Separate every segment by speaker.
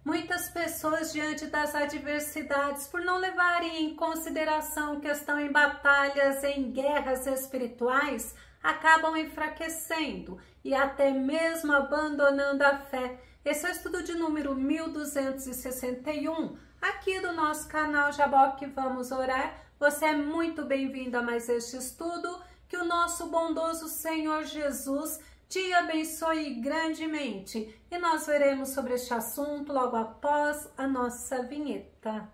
Speaker 1: Muitas pessoas, diante das adversidades, por não levarem em consideração que estão em batalhas, em guerras espirituais, acabam enfraquecendo e até mesmo abandonando a fé. Esse é o estudo de número 1261, aqui do nosso canal Jaboque Vamos Orar. Você é muito bem-vindo a mais este estudo. Que o nosso bondoso Senhor Jesus te abençoe grandemente. E nós veremos sobre este assunto logo após a nossa vinheta.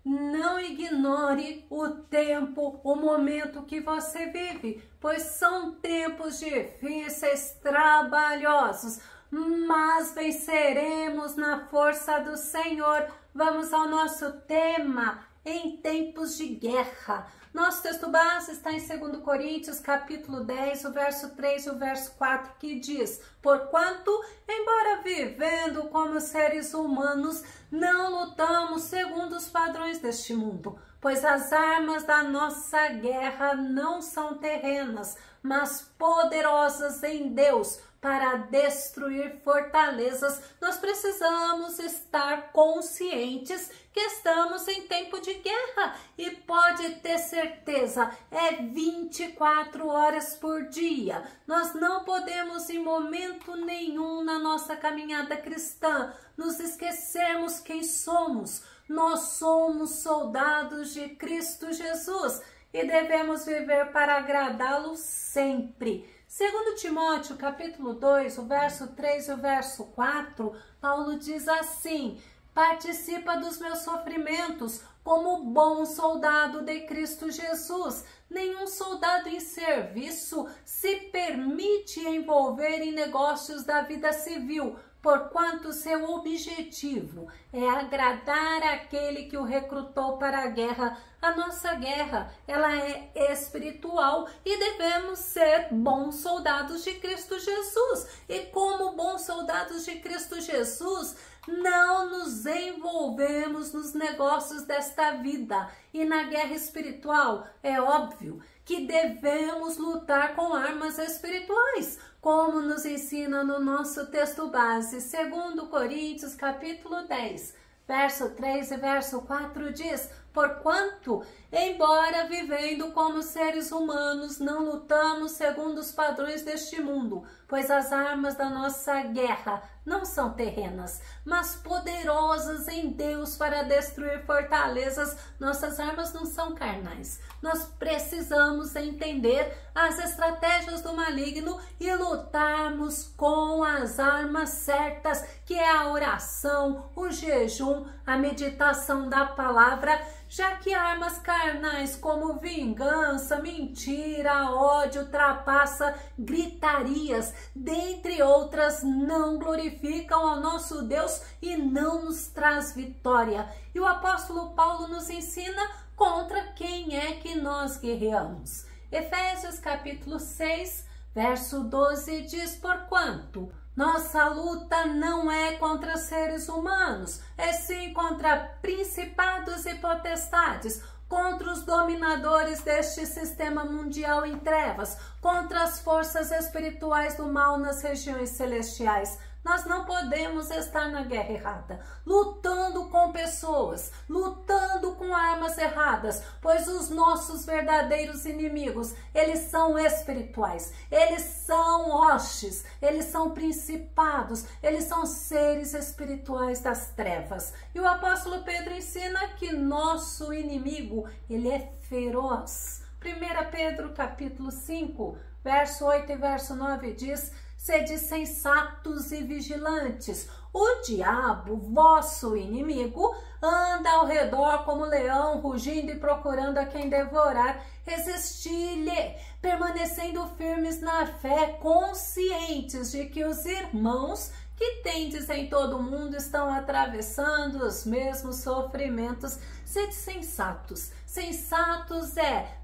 Speaker 1: Não ignore o tempo, o momento que você vive, pois são tempos difíceis, trabalhosos, mas venceremos na força do Senhor. Vamos ao nosso tema, em tempos de guerra. Nosso texto base está em 2 Coríntios, capítulo 10, o verso 3 e o verso 4, que diz: porquanto, embora vivendo como seres humanos, não lutamos segundo os padrões deste mundo, pois as armas da nossa guerra não são terrenas, mas poderosas em Deus para destruir fortalezas. Nós precisamos estar conscientes que estamos em tempo de guerra e pode ter certeza, é 24 horas por dia. Nós não podemos em momento nenhum na nossa caminhada cristã nos esquecermos quem somos. Nós somos soldados de Cristo Jesus e devemos viver para agradá-lo sempre. Segundo Timóteo, capítulo 2, o verso 3 e o verso 4, Paulo diz assim: participa dos meus sofrimentos como bom soldado de Cristo Jesus. Nenhum soldado em serviço se permite envolver em negócios da vida civil, porquanto seu objetivo é agradar aquele que o recrutou para a guerra. A nossa guerra, ela é espiritual e devemos ser bons soldados de Cristo Jesus. E como bons soldados de Cristo Jesus, não nos envolvemos nos negócios desta vida. E na guerra espiritual, é óbvio que devemos lutar com armas espirituais, como nos ensina no nosso texto base, 2 Coríntios, capítulo 10, verso 3 e verso 4 diz: porquanto, embora vivendo como seres humanos, não lutamos segundo os padrões deste mundo, pois as armas da nossa guerra não são terrenas, mas poderosas em Deus para destruir fortalezas. Nossas armas não são carnais. Nós precisamos entender as estratégias do maligno e lutarmos com as armas certas, que é a oração, o jejum, a meditação da palavra, já que armas carnais como vingança, mentira, ódio, trapaça, gritarias, dentre outras, não glorificam ao nosso Deus e não nos traz vitória. E o apóstolo Paulo nos ensina contra quem é que nós guerreamos. Efésios capítulo 6, verso 12 diz: porquanto nossa luta não é contra seres humanos, é sim contra principados e potestades, contra os dominadores deste sistema mundial em trevas, contra as forças espirituais do mal nas regiões celestiais. Nós não podemos estar na guerra errada, lutando com pessoas, lutando com armas erradas, pois os nossos verdadeiros inimigos, eles são espirituais, eles são hostes, eles são principados, eles são seres espirituais das trevas. E o apóstolo Pedro ensina que nosso inimigo, ele é feroz. 1 Pedro capítulo 5, verso 8 e verso 9 diz: sede sensatos e vigilantes. O diabo, vosso inimigo, anda ao redor como leão, rugindo e procurando a quem devorar. Resisti-lhe, permanecendo firmes na fé, conscientes de que os irmãos que tendes em todo o mundo estão atravessando os mesmos sofrimentos. Sede sensatos. Sensatos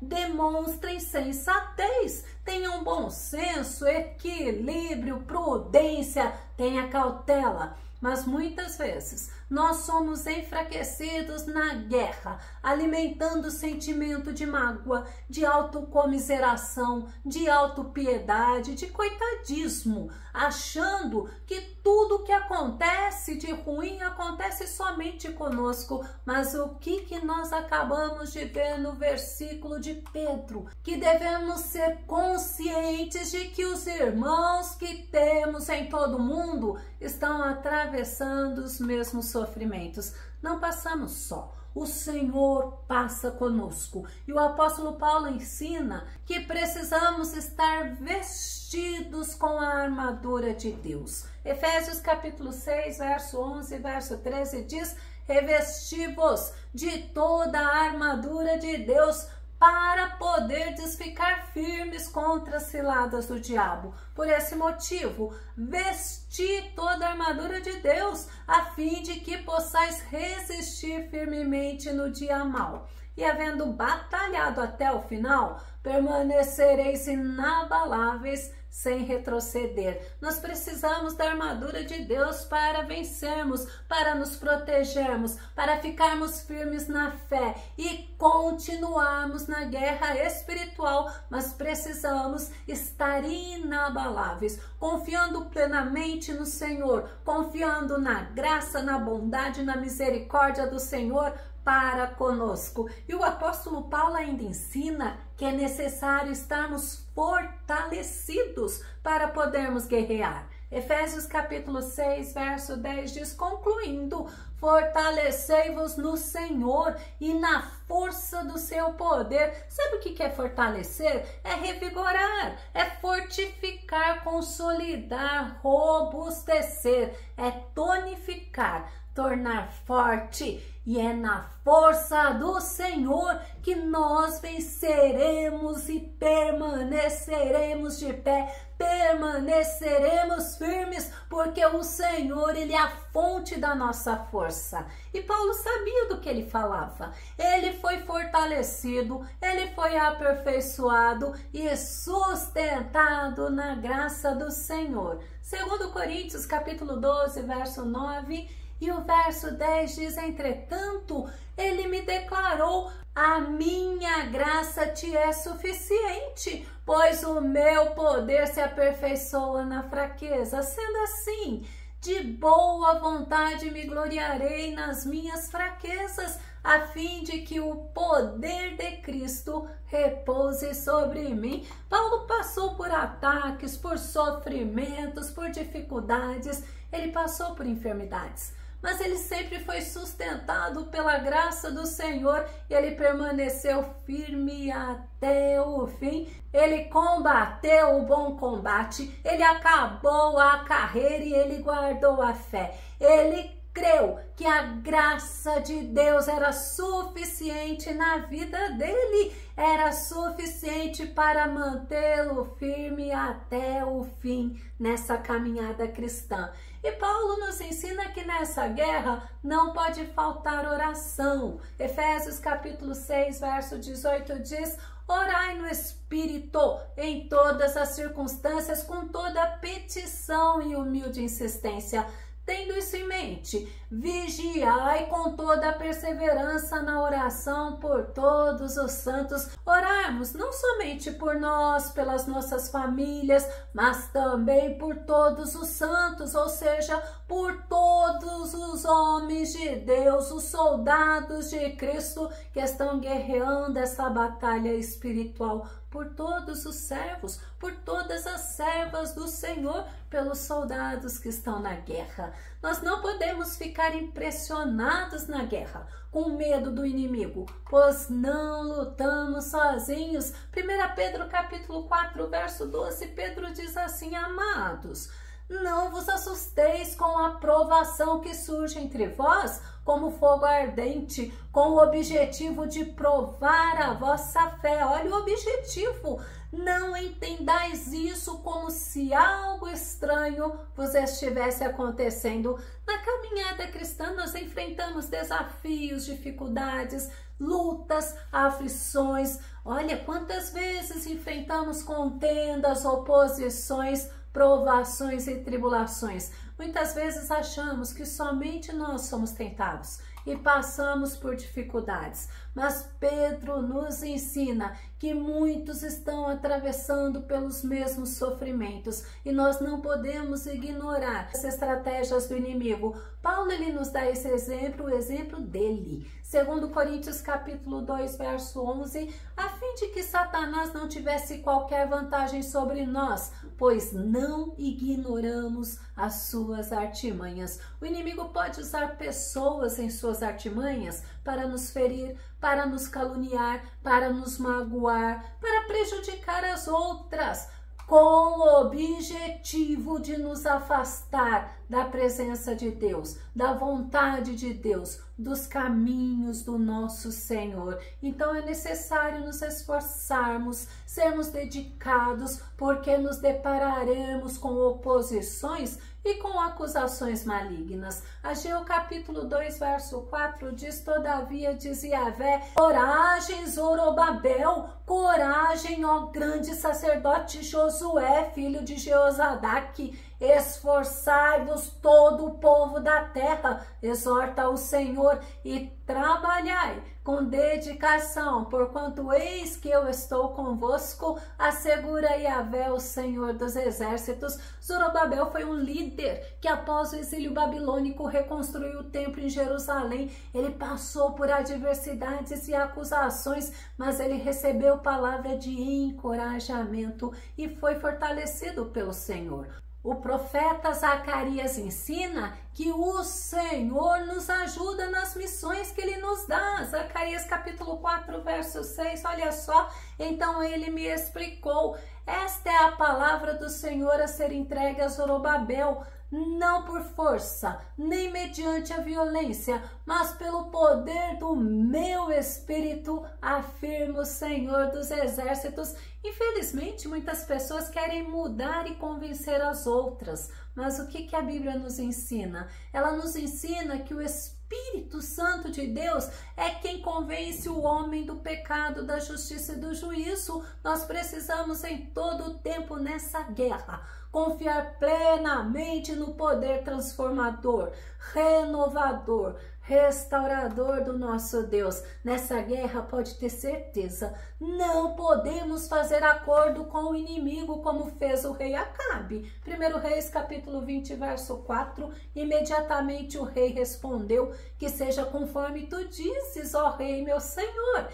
Speaker 1: demonstrem sensatez, tenham bom senso, equilíbrio, prudência, tenha cautela. Mas muitas vezes nós somos enfraquecidos na guerra, alimentando o sentimento de mágoa, de autocomiseração, de autopiedade, de coitadismo, achando que tudo que acontece de ruim acontece somente conosco. Mas o que nós acabamos de ver no versículo de Pedro? Que devemos ser conscientes de que os irmãos que temos em todo o mundo estão atravessando os mesmos sofrimentos. Não passamos só. O Senhor passa conosco. E o apóstolo Paulo ensina que precisamos estar vestidos com a armadura de Deus. Efésios capítulo 6, verso 11 e verso 13 diz: revesti-vos de toda a armadura de Deus, para poderdes ficar firmes contra as ciladas do diabo. Por esse motivo, vesti toda a armadura de Deus, a fim de que possais resistir firmemente no dia mau. E havendo batalhado até o final, permanecereis inabaláveis, sem retroceder. Nós precisamos da armadura de Deus para vencermos, para nos protegermos, para ficarmos firmes na fé e continuarmos na guerra espiritual, mas precisamos estar inabaláveis, confiando plenamente no Senhor, confiando na graça, na bondade, na misericórdia do Senhor para conosco. E o apóstolo Paulo ainda ensina que é necessário estarmos fortalecidos para podermos guerrear. Efésios capítulo 6, verso 10 diz, concluindo: fortalecei-vos no Senhor e na força do seu poder. Sabe o que é fortalecer? É revigorar, é fortificar, consolidar, robustecer, é tonificar, tornar forte. E é na força do Senhor que nós venceremos e permaneceremos de pé, permaneceremos firmes, porque o Senhor, Ele é a fonte da nossa força. E Paulo sabia do que ele falava. Ele foi fortalecido, ele foi aperfeiçoado e sustentado na graça do Senhor. 2 Coríntios capítulo 12, verso 9 e o verso 10 diz: entretanto, ele me declarou: a minha graça te é suficiente, pois o meu poder se aperfeiçoa na fraqueza. Sendo assim, de boa vontade me gloriarei nas minhas fraquezas, a fim de que o poder de Cristo repouse sobre mim. Paulo passou por ataques, por sofrimentos, por dificuldades, ele passou por enfermidades. Mas ele sempre foi sustentado pela graça do Senhor e ele permaneceu firme até o fim. Ele combateu o bom combate, ele acabou a carreira e ele guardou a fé. Ele creu que a graça de Deus era suficiente na vida dele, era suficiente para mantê-lo firme até o fim nessa caminhada cristã. E Paulo nos ensina que nessa guerra não pode faltar oração. Efésios capítulo 6, verso 18 diz: orai no Espírito em todas as circunstâncias, com toda petição e humilde insistência. Tendo isso em mente, vigiai com toda a perseverança na oração por todos os santos. Orarmos não somente por nós, pelas nossas famílias, mas também por todos os santos, ou seja, por todos os homens de Deus, os soldados de Cristo que estão guerreando essa batalha espiritual, por todos os servos, por todas as servas do Senhor, pelos soldados que estão na guerra. Nós não podemos ficar impressionados na guerra, com medo do inimigo, pois não lutamos sozinhos. 1 Pedro capítulo 4, verso 12, Pedro diz assim: amados, não vos assusteis com a provação que surge entre vós, como fogo ardente, com o objetivo de provar a vossa fé. Olha o objetivo. Não entendais isso como se algo estranho vos estivesse acontecendo. Na caminhada cristã nós enfrentamos desafios, dificuldades, lutas, aflições. Olha quantas vezes enfrentamos contendas, oposições, provações e tribulações. Muitas vezes achamos que somente nós somos tentados e passamos por dificuldades, mas Pedro nos ensina que muitos estão atravessando pelos mesmos sofrimentos e nós não podemos ignorar as estratégias do inimigo. Paulo ele nos dá esse exemplo, o exemplo dele. 2 Coríntios capítulo 2, verso 11, a fim de que Satanás não tivesse qualquer vantagem sobre nós, pois não ignoramos as suas artimanhas. O inimigo pode usar pessoas em suas artimanhas para nos ferir, para nos caluniar, para nos magoar, para prejudicar as outras, com o objetivo de nos afastar da presença de Deus, da vontade de Deus, dos caminhos do nosso Senhor. Então é necessário nos esforçarmos, sermos dedicados, porque nos depararemos com oposições e com acusações malignas. Ageu capítulo 2, verso 4 diz: todavia diz Yahvé, coragem, Zorobabel, coragem, ó grande sacerdote Josué, filho de Jeozadaque, esforçai-vos todo o povo da terra, exorta o Senhor e trabalhai com dedicação, porquanto eis que eu estou convosco, assegura Yahvé, o Senhor dos exércitos. Zorobabel foi um líder que após o exílio babilônico reconstruiu o templo em Jerusalém. Ele passou por adversidades e acusações, mas ele recebeu palavra de encorajamento e foi fortalecido pelo Senhor. O profeta Zacarias ensina que o Senhor nos ajuda nas missões que Ele nos dá. Zacarias capítulo 4, verso 6, olha só. Então ele me explicou, esta é a palavra do Senhor a ser entregue a Zorobabel, não por força, nem mediante a violência, mas pelo poder do meu Espírito, afirma o Senhor dos exércitos. Infelizmente, muitas pessoas querem mudar e convencer as outras, mas o que a Bíblia nos ensina? Ela nos ensina que o Espírito Santo de Deus é quem convence o homem do pecado, da justiça e do juízo. Nós precisamos em todo o tempo nessa guerra confiar plenamente no poder transformador, renovador, restaurador do nosso Deus. Nessa guerra, pode ter certeza, não podemos fazer acordo com o inimigo como fez o rei Acabe. 1 Reis capítulo 20, verso 4, imediatamente o rei respondeu, que seja conforme tu dizes, ó rei meu senhor.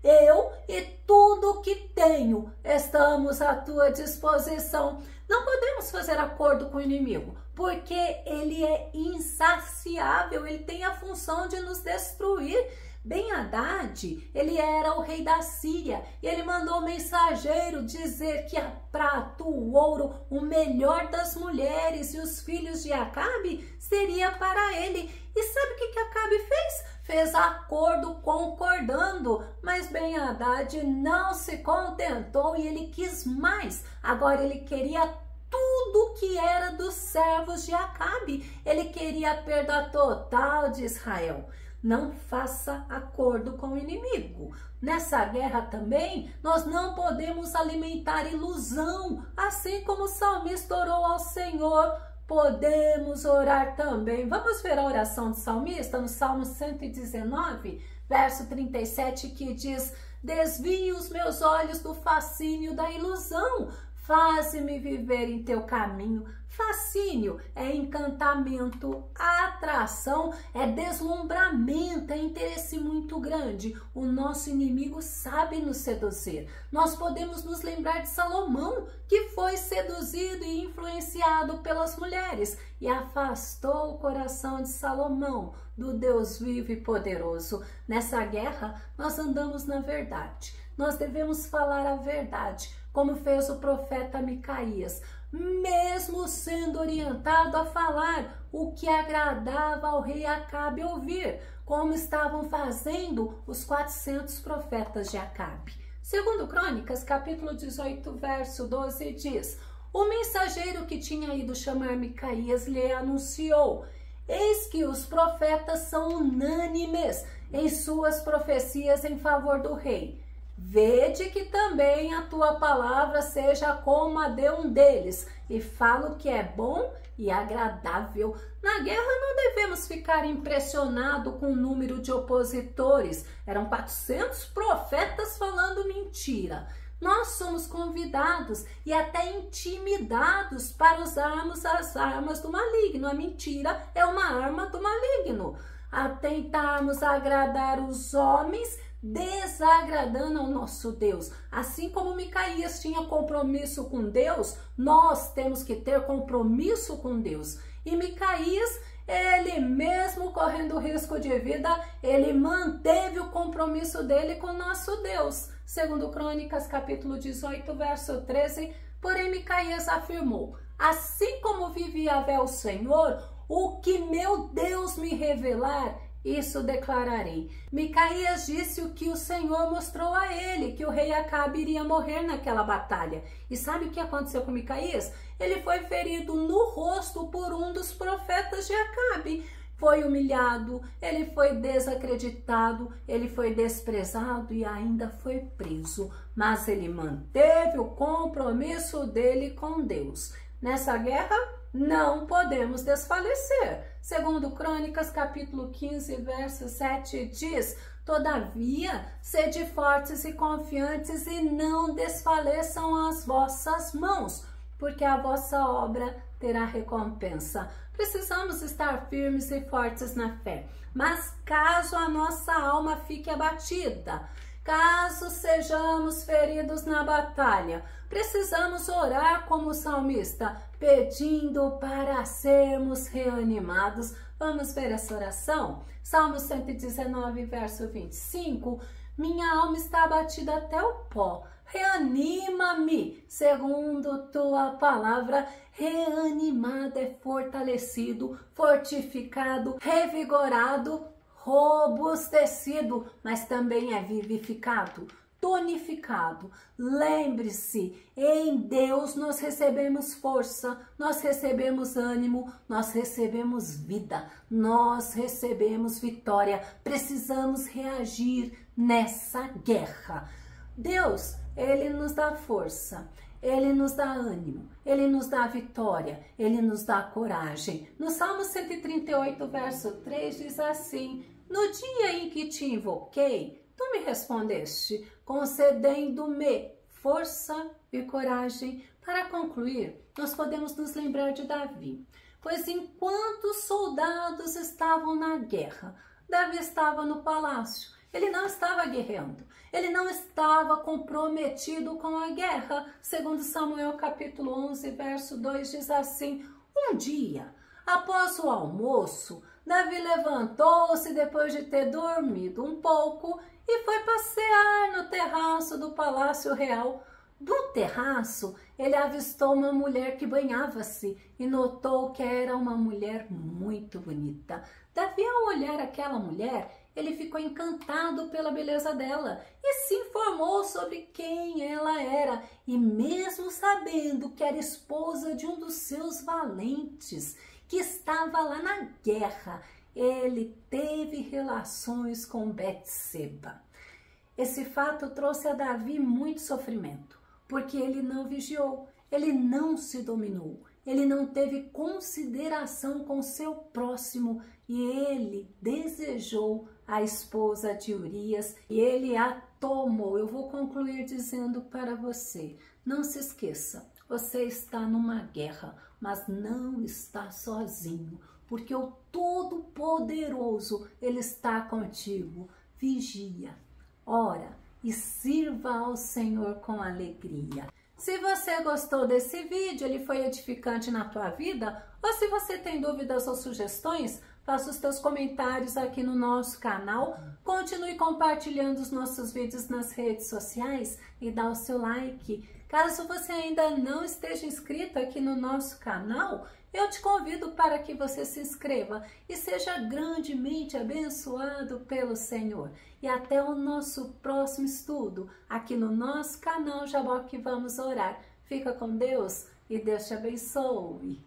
Speaker 1: Eu e tudo que tenho estamos à tua disposição. Não podemos fazer acordo com o inimigo, porque ele é insaciável, ele tem a função de nos destruir. Ben-Hadad, ele era o rei da Síria e ele mandou o mensageiro dizer que a prata, o ouro, o melhor das mulheres e os filhos de Acabe seria para ele. E sabe o que Acabe fez? Fez acordo concordando, mas Ben-Hadad não se contentou e ele quis mais. Agora ele queria tudo que era dos servos de Acabe. Ele queria a perda total de Israel. Não faça acordo com o inimigo. Nessa guerra também, nós não podemos alimentar ilusão, assim como o salmista orou ao Senhor. Podemos orar também. Vamos ver a oração do salmista no Salmo 119, verso 37, que diz: desvie os meus olhos do fascínio da ilusão, faze-me viver em teu caminho. Fascínio é encantamento, atração é deslumbramento, é interesse muito grande. O nosso inimigo sabe nos seduzir. Nós podemos nos lembrar de Salomão, que foi seduzido e influenciado pelas mulheres e afastou o coração de Salomão do Deus vivo e poderoso. Nessa guerra, nós andamos na verdade. Nós devemos falar a verdade, como fez o profeta Micaías, mesmo sendo orientado a falar o que agradava ao rei Acabe ouvir, como estavam fazendo os 400 profetas de Acabe. Segundo Crônicas, capítulo 18, verso 12, diz: o mensageiro que tinha ido chamar Micaías lhe anunciou: eis que os profetas são unânimes em suas profecias em favor do rei. Vede que também a tua palavra seja como a de um deles, e fala o que é bom e agradável. Na guerra não devemos ficar impressionados com o número de opositores. Eram 400 profetas falando mentira. Nós somos convidados e até intimidados para usarmos as armas do maligno. A mentira é uma arma do maligno. A tentarmos agradar os homens, desagradando ao nosso Deus. Assim como Micaías tinha compromisso com Deus, nós temos que ter compromisso com Deus. E Micaías, ele mesmo correndo risco de vida, ele manteve o compromisso dele com o nosso Deus. Segundo Crônicas, capítulo 18, verso 13, porém Micaías afirmou: assim como vive Yahvé o Senhor, o que meu Deus me revelar, isso declararei. Micaías disse o que o Senhor mostrou a ele, que o rei Acabe iria morrer naquela batalha. E sabe o que aconteceu com Micaías? Ele foi ferido no rosto por um dos profetas de Acabe. Foi humilhado, ele foi desacreditado, ele foi desprezado e ainda foi preso. Mas ele manteve o compromisso dele com Deus. Nessa guerra, não podemos desfalecer. Segundo Crônicas, capítulo 15, verso 7, diz: todavia, sede fortes e confiantes e não desfaleçam as vossas mãos, porque a vossa obra terá recompensa. Precisamos estar firmes e fortes na fé. Mas caso a nossa alma fique abatida, caso sejamos feridos na batalha, precisamos orar como o salmista, pedindo para sermos reanimados. Vamos ver essa oração? Salmo 119, verso 25. Minha alma está abatida até o pó. Reanima-me, segundo tua palavra. Reanimado é fortalecido, fortificado, revigorado, robustecido, mas também é vivificado, tonificado. Lembre-se, em Deus nós recebemos força, nós recebemos ânimo, nós recebemos vida, nós recebemos vitória. Precisamos reagir nessa guerra. Deus, Ele nos dá força, Ele nos dá ânimo, Ele nos dá vitória, Ele nos dá coragem. No Salmo 138, verso 3 diz assim: no dia em que te invoquei, tu me respondeste, concedendo-me força e coragem. Para concluir, nós podemos nos lembrar de Davi, pois enquanto os soldados estavam na guerra, Davi estava no palácio. Ele não estava guerreando, ele não estava comprometido com a guerra. Segundo Samuel capítulo 11, verso 2 diz assim: um dia, após o almoço, Davi levantou-se depois de ter dormido um pouco e foi passear no terraço do Palácio Real. Do terraço, ele avistou uma mulher que banhava-se e notou que era uma mulher muito bonita. Davi, ao olhar aquela mulher, ele ficou encantado pela beleza dela e se informou sobre quem ela era. E mesmo sabendo que era esposa de um dos seus valentes, que estava lá na guerra, ele teve relações com Betseba. Esse fato trouxe a Davi muito sofrimento, porque ele não vigiou, ele não se dominou, ele não teve consideração com seu próximo e ele desejou a esposa de Urias e ele a tomou. Eu vou concluir dizendo para você, não se esqueça, você está numa guerra, mas não está sozinho, porque o Todo-Poderoso, Ele está contigo. Vigia, ora e sirva ao Senhor com alegria. Se você gostou desse vídeo, ele foi edificante na tua vida, ou se você tem dúvidas ou sugestões, faça os teus comentários aqui no nosso canal, continue compartilhando os nossos vídeos nas redes sociais e dá o seu like. Caso você ainda não esteja inscrito aqui no nosso canal, eu te convido para que você se inscreva e seja grandemente abençoado pelo Senhor. E até o nosso próximo estudo aqui no nosso canal Jaboque Vamos Orar. Fica com Deus e Deus te abençoe.